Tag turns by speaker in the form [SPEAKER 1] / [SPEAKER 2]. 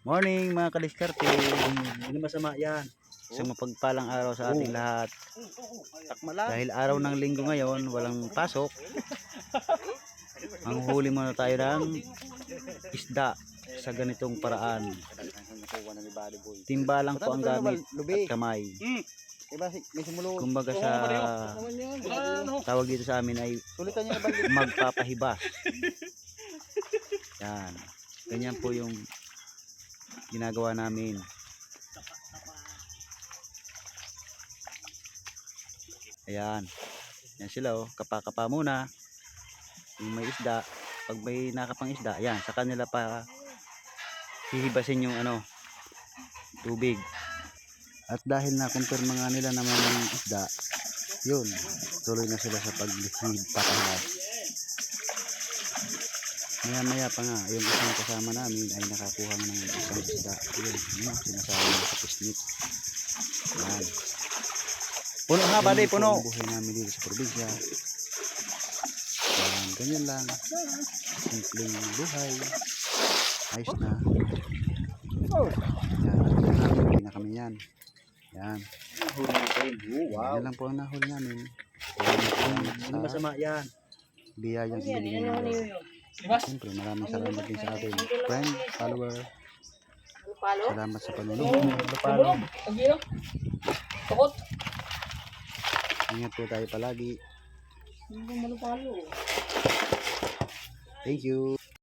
[SPEAKER 1] Morning mga kadiskarte. Hindi masama yan. Isang mapagpalang araw sa ating lahat. Dahil araw ng linggo ngayon, walang pasok. Ang huli muna tayo ng isda sa ganitong paraan. Timba lang po ang gamit at kamay. Kumbaga sa tawag dito sa amin ay magpapahibas. Yan. Ganyan po yung ginagawa namin. Ayan. Yan sila oh. Kapa-kapa muna. Yung may isda. Pag may nakapang isda, ayan. Sa kanila pa hihibasin yung tubig. At dahil na-confirm nga nila naman ng isda, yun. Tuloy na sila sa paghihibas. Maya pa nga, yung isang kasama namin ay nakakuha ng isang isda. Yun, sinasabi na sa pisnit. Yan. Puno nga ba, puno? Ang buhay namin dito sa probinsya. Yan, ganyan lang. Simpleng buhay. Ayos na. Yan, hindi na kami yan. Yan. Yan lang po ang nahuli namin. Hindi masama yan. Biyayang ibigay namin. Siyempre maraming salamat din sa ating friend, follower. Salamat sa panonood. Ingat po tayo palagi. Thank you.